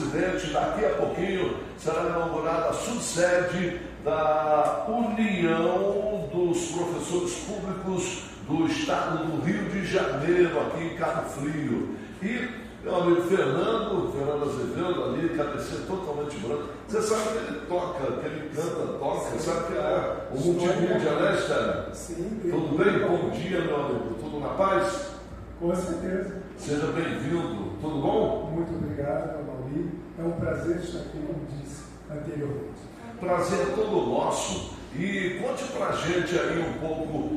presidente. Daqui a pouquinho será inaugurada a subsede da União dos Professores Públicos do Estado do Rio de Janeiro, aqui em Cabo Frio. E meu amigo Fernando Azevedo ali, cabeça totalmente branca. Você sabe que ele toca, que ele canta, toca. Você sabe que é o multimídia, né, Estela? Sim. Tudo bem? Bom dia, meu amigo. Tudo na paz? Com certeza. Seja bem-vindo. Tudo bom? Muito obrigado, Mauri. É um prazer estar aqui, como disse anteriormente. Prazer é todo nosso. E conte pra gente aí um pouco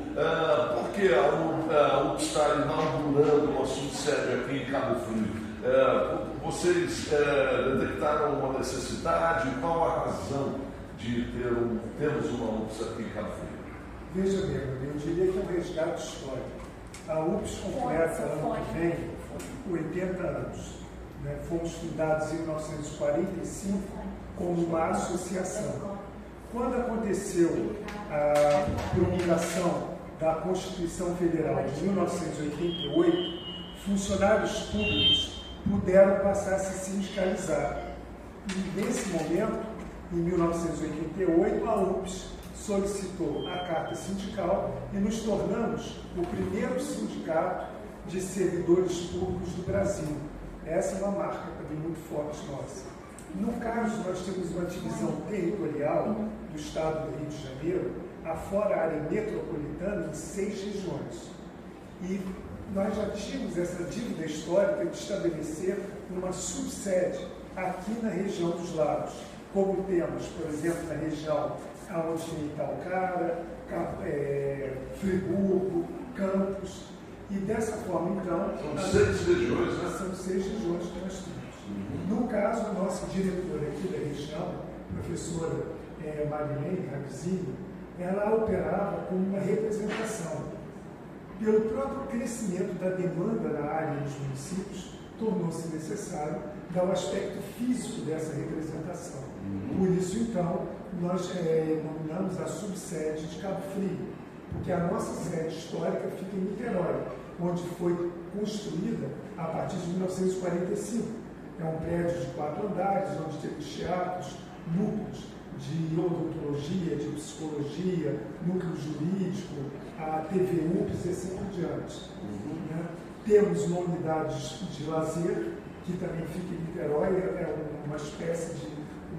porque a UPS está inaugurando uma subsede aqui em Cabo Frio. Vocês detectaram uma necessidade? Qual a razão de termos uma UPS aqui em Cabo Frio? Veja bem, eu diria que é um resgate histórico. A UPS completa ano que vem 80 anos. Né? Fomos fundados em 1945 como uma associação. Quando aconteceu a promulgação da Constituição Federal de 1988, funcionários públicos puderam passar a se sindicalizar. E nesse momento, em 1988, a UPS solicitou a carta sindical e nos tornamos o primeiro sindicato de servidores públicos do Brasil. Essa é uma marca também muito forte nossa. No caso, nós temos uma divisão territorial do Estado do Rio de Janeiro, afora a área metropolitana, em 6 regiões. E nós já tínhamos essa dívida histórica de estabelecer uma subsede aqui na região dos lagos, como temos, por exemplo, na região onde tem Itaocara, Friburgo, Campos, e dessa forma, então... São 6 regiões, né? São 6 regiões que nós temos. No caso, a nossa diretora aqui da região, professora Marilene Ravizinho, ela operava como uma representação. Pelo próprio crescimento da demanda na área dos municípios, tornou-se necessário dar o aspecto físico dessa representação. Por isso, então, nós nominamos a subsede de Cabo Frio, porque a nossa sede histórica fica em Niterói, onde foi construída a partir de 1945. É um prédio de 4 andares, onde temos teatros, núcleos de odontologia, de psicologia, núcleo jurídico, a TV UPS e assim por diante. Né? Temos uma unidade de lazer, que também fica em Niterói, é uma espécie de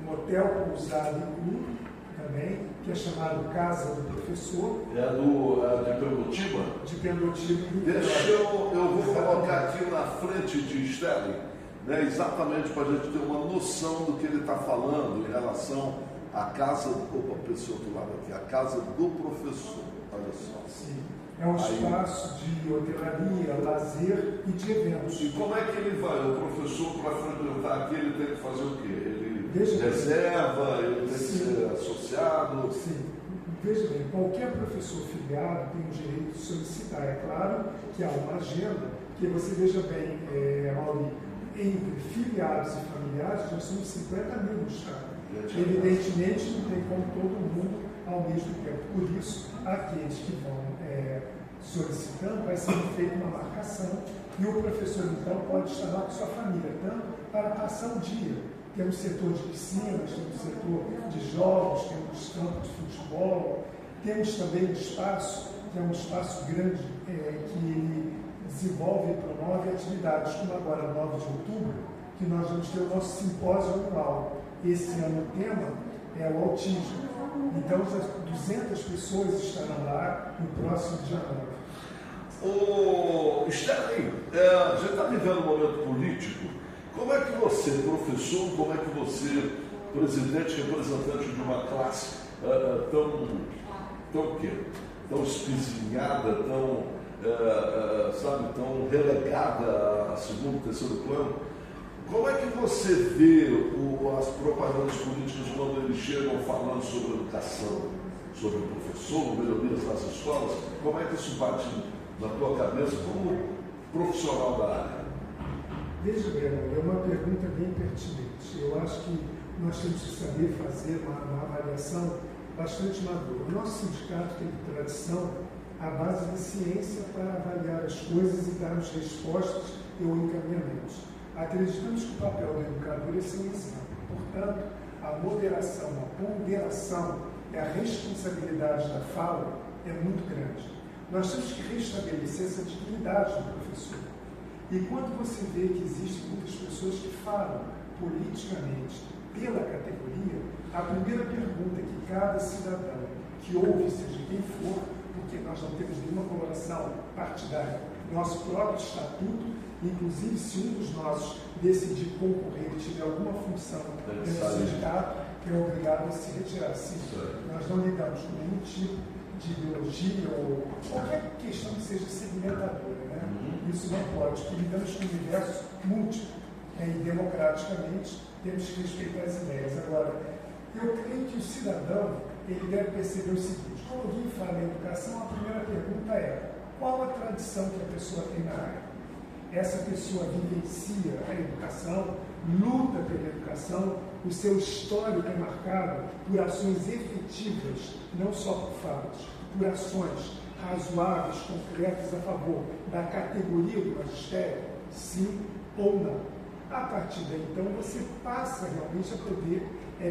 um hotel pousado e clube também, que é chamado Casa do Professor. De Pendotiba? De Pendotiba e Niterói. Eu vou colocar aqui na frente de Sterling, né, exatamente para a gente ter uma noção do que ele está falando em relação à casa pessoa do lado aqui, a casa do professor. Olha só. Sim. É um espaço de hotelaria, lazer e de eventos. E como é que ele vai? O professor, para frequentar aqui, ele tem que fazer o quê? Ele reserva, ele tem que ser associado? Sim. Veja bem, qualquer professor filiado tem o direito de solicitar. É claro que há uma agenda, que você veja bem, Mauri, entre filiados e familiares, nós somos 50 mil no Estado. Evidentemente, não tem como todo mundo ao mesmo tempo. Por isso, aqueles que vão solicitando, vai ser feita uma marcação e o professor, então, pode estar lá com sua família, tanto para passar o dia. Temos setor de piscinas, temos setor de jogos, temos campo de futebol, temos também um espaço, que é um espaço grande, que ele desenvolve e promove atividades, como agora, 9 de outubro, que nós vamos ter o nosso simpósio anual. Esse ano o tema é o autismo. Então, 200 pessoas estarão lá no próximo dia 9. Sterling, a gente está vivendo um momento político. Como é que você, professor, como é que você, presidente, representante de uma classe tão espizinhada, tão relegada a segundo, terceiro plano, como é que você vê as propagandas políticas quando eles chegam falando sobre educação, sobre o professor, melhorias nas escolas? Como é que isso bate na tua cabeça como profissional da área? Veja bem, é uma pergunta bem pertinente. Eu acho que nós temos que saber fazer uma avaliação bastante madura. O nosso sindicato tem tradição à base da ciência para avaliar as coisas e darmos respostas ou encaminhamentos. Acreditamos que o papel do educador é ser um exemplo. Portanto, a moderação, a ponderação e a responsabilidade da fala é muito grande. Nós temos que restabelecer essa dignidade do professor. E quando você vê que existem muitas pessoas que falam politicamente pela categoria, a primeira pergunta que cada cidadão que ouve, seja quem for, porque nós não temos nenhuma coloração partidária, nosso próprio estatuto, inclusive se um dos nossos decidir concorrer e tiver alguma função no sindicato, é obrigado a se retirar. Sim, nós não lidamos com nenhum tipo de ideologia ou qualquer questão que seja segmentadora, né? Isso não pode, porque lidamos com um universo múltiplo, né? E democraticamente temos que respeitar as ideias. Agora, eu creio que o cidadão ele deve perceber o seguinte: quando alguém fala em educação, a primeira pergunta é: qual a tradição que a pessoa tem na área? Essa pessoa vivencia a educação, luta pela educação, o seu histórico é marcado por ações efetivas, não só por falas, por ações razoáveis, concretas a favor da categoria do magistério, sim ou não. A partir daí, então, você passa realmente a poder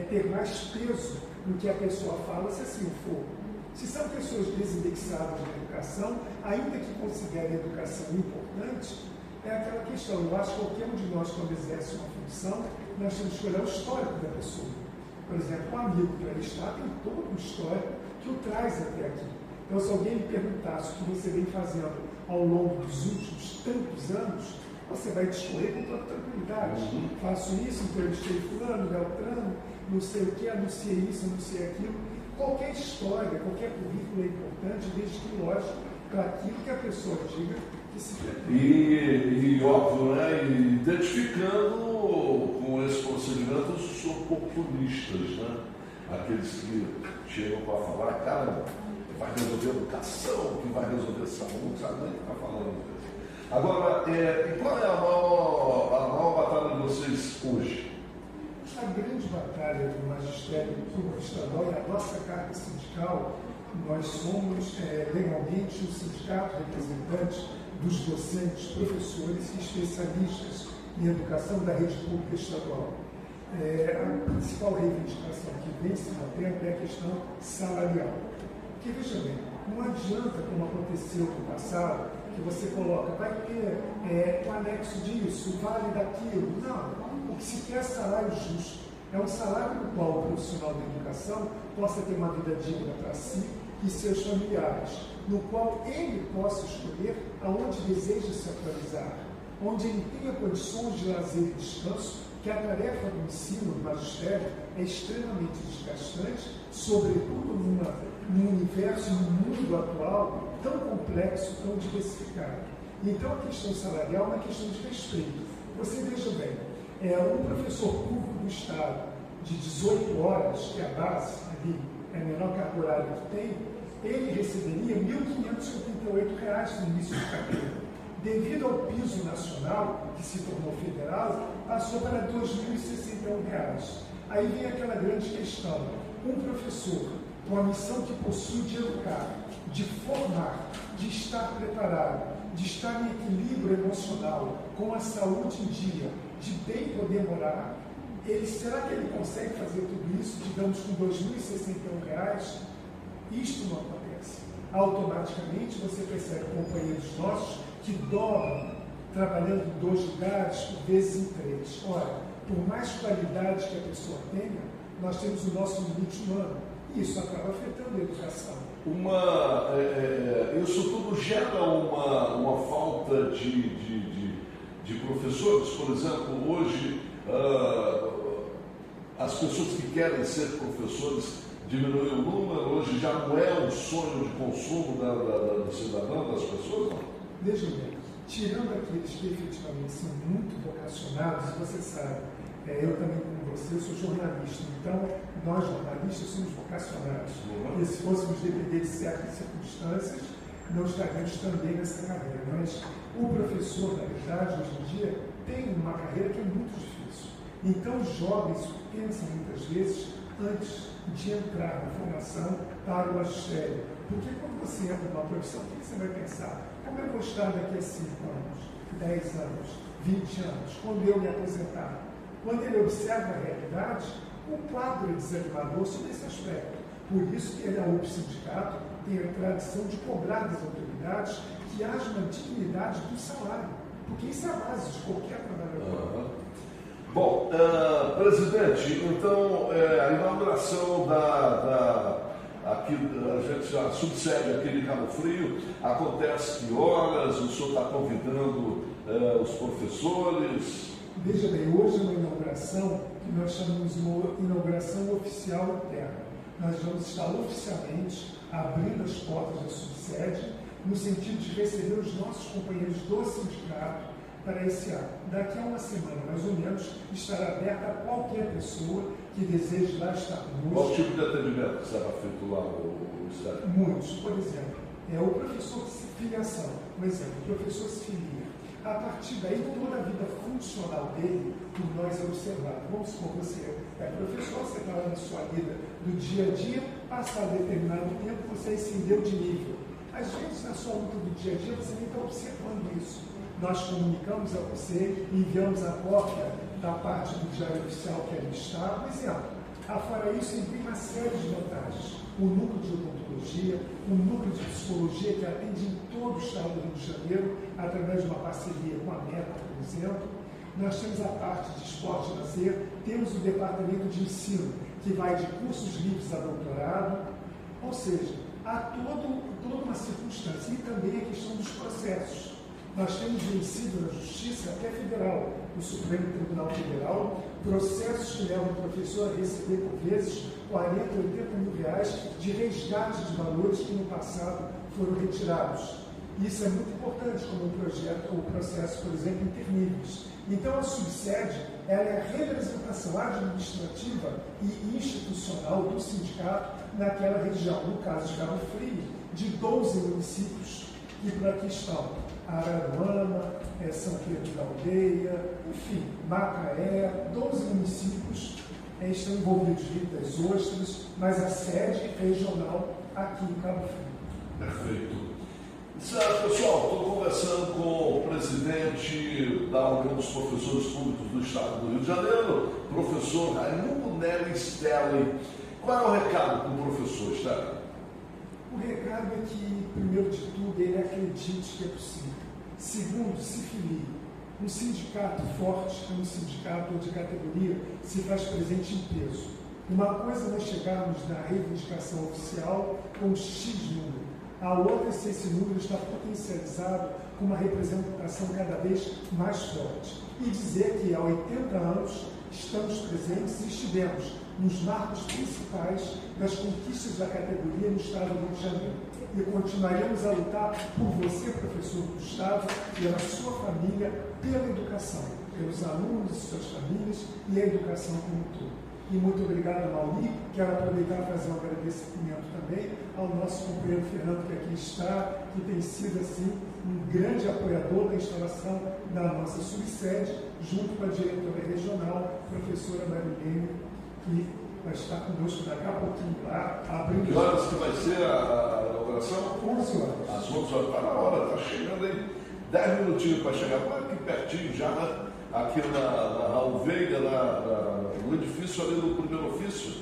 ter mais peso no que a pessoa fala, se assim for. Se são pessoas desindexadas na educação, ainda que considerem a educação importante, é aquela questão. Eu acho que qualquer um de nós, quando exerce uma função, nós temos que olhar o histórico da pessoa. Por exemplo, um amigo que ali está tem todo um histórico que o traz até aqui. Então, se alguém me perguntasse o que você vem fazendo ao longo dos últimos tantos anos, você vai discorrer com toda tranquilidade. Faço isso, entrevistei fulano, Beltrano, não sei o que, anunciei isso, anunciei aquilo. Qualquer história, qualquer currículo é importante, desde que, lógico, para aquilo que a pessoa diga que se pretende. E óbvio, né? Identificando com esse procedimento os oportunistas, né? Aqueles que chegam para falar, cara, vai resolver educação, que vai resolver saúde, sabe nem o que está falando. Agora, e qual é a maior batalha de vocês hoje? A grande batalha do magistério público estadual é a nossa carta sindical. Nós somos legalmente o sindicato representante dos docentes, professores e especialistas em educação da rede pública estadual. A principal reivindicação que vem se mantendo é a questão salarial. Porque, veja bem, não adianta, como aconteceu no passado, que você coloca, vai ter o anexo disso, o vale daquilo. Não. O que se quer é salário justo. É um salário no qual o profissional da educação possa ter uma vida digna para si e seus familiares, no qual ele possa escolher aonde deseja se atualizar, onde ele tenha condições de lazer e descanso, que a tarefa do ensino, do magistério, é extremamente desgastante, sobretudo num universo, num mundo atual tão complexo, tão diversificado. Então, a questão salarial é uma questão de respeito. Você veja bem, um professor público do Estado de 18 horas, que é a base ali, é a menor carga horária que tem, ele receberia R$ 1.588 no início de carreira. Devido ao piso nacional, que se tornou federal, passou para R$ 2.061. Aí vem aquela grande questão. Um professor com a missão que possui de educar, de formar, de estar preparado, de estar em equilíbrio emocional, com a saúde em dia, de bem poder morar, será que ele consegue fazer tudo isso, digamos, com R$ 2.061? Isto não acontece. Automaticamente você percebe companheiros nossos que dobram, trabalhando em 2 lugares, por vezes em 3. Ora, por mais qualidade que a pessoa tenha, nós temos o nosso limite humano. E isso acaba afetando a educação. Isso tudo gera uma falta de professores. Por exemplo, hoje as pessoas que querem ser professores diminuem o número, hoje já não é um sonho de consumo do cidadão, das pessoas, não? Veja bem, tirando aqueles que efetivamente são muito vocacionados, você sabe, eu também, como você, sou jornalista, então nós jornalistas somos vocacionados. E se fôssemos depender de certas circunstâncias, não estaríamos também nessa carreira. Mas o professor, na verdade, hoje em dia, tem uma carreira que é muito difícil. Então, os jovens pensam muitas vezes antes de entrar na formação para o magistério. Porque quando você entra numa profissão, o que você vai pensar? Como eu vou estar daqui a 5 anos? 10 anos, 20 anos, quando eu me aposentar. Quando ele observa a realidade, o quadro é desanimador sobre esse aspecto. Por isso que a UP Sindicato tem a tradição de cobrar das autoridades que haja uma dignidade do salário, porque isso é a base de qualquer trabalhador. Bom, presidente, então a inauguração aqui, a gente já subsede aqui de Cabo Frio, acontece que horas? O senhor está convidando os professores? Veja bem, hoje é uma inauguração que nós chamamos de uma inauguração oficial interna. Nós vamos estar oficialmente abrindo as portas da subsede no sentido de receber os nossos companheiros do sindicato para esse ano. Daqui a uma semana, mais ou menos, estará aberta a qualquer pessoa que deseje lá estar conosco. Qual tipo de atendimento será feito lá no estádio? Muitos. Por exemplo, o professor de filiação. Por exemplo, o professor se filia. A partir daí, toda a vida funcional dele, por nós é observado. Vamos supor, você é professor, você está lá na sua vida do dia a dia, passado determinado tempo, você ascendeu de nível. Às vezes, na sua luta do dia a dia, você nem está observando isso. Nós comunicamos a você, enviamos a cópia da parte do Diário Oficial que ali está. Por exemplo, afora isso, tem uma série de vantagens. O núcleo de odontologia, o núcleo de psicologia que atende em todo o estado do Rio de Janeiro, através de uma parceria com a Meta, por exemplo. Nós temos a parte de esporte e lazer, temos o departamento de ensino, que vai de cursos livres a doutorado, ou seja, há toda uma circunstância, e também a questão dos processos. Nós temos vencido na Justiça até Federal, no Supremo Tribunal Federal, processos que levam o professor a receber, por vezes, 40, 80 mil reais de resgate de valores que no passado foram retirados. Isso é muito importante como um processo, por exemplo, interníveis. Então, a subsede ela é a representação administrativa e institucional do sindicato naquela região, no caso de Cabo Frio, de 12 municípios que por aqui estão. Araruama, São Pedro da Aldeia, enfim, Macaé, 12 municípios estão envolvidos em Rio das Ostras, mas a sede regional aqui em Cabo Frio. Perfeito. Pessoal, estou conversando com o presidente da União dos Professores Públicos do Estado do Rio de Janeiro, professor Raimundo Nery Stelli. Qual é o recado para o professor, Stelli? O recado é que, primeiro de tudo, ele acredite que é possível. Segundo, se filie. Um sindicato forte, um sindicato de categoria, se faz presente em peso. Uma coisa é nós chegarmos na reivindicação oficial com X número. A outra é se esse número está potencializado com uma representação cada vez mais forte. E dizer que há 80 anos estamos presentes e estivemos nos marcos principais das conquistas da categoria no Estado do Rio de Janeiro. E continuaremos a lutar por você, professor Gustavo, pela sua família, pela educação, pelos alunos e suas famílias e a educação como um todo. E muito obrigado, Mauri. Quero aproveitar e fazer um agradecimento também ao nosso companheiro Fernando, que aqui está, que tem sido, assim, um grande apoiador da instalação da nossa subsede, junto com a diretora regional, professora Marilene, que vai estar conosco daqui a pouquinho lá, abrindo... Que horas que vai ser a inauguração? 11 horas. Às 11 horas, está na hora, está chegando aí. 10 minutinhos para chegar, aqui pertinho já, né? Aqui na Raul Veiga, no edifício ali do primeiro ofício.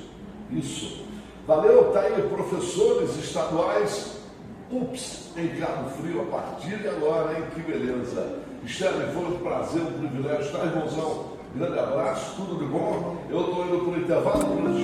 Isso. Valeu, tá aí, professores estaduais, UPS em Cabo Frio, a partir de agora, hein? Que beleza. Stelli, foi um prazer, um privilégio, tá, irmãozão? Grande abraço, tudo de bom. Eu estou indo para o intervalo.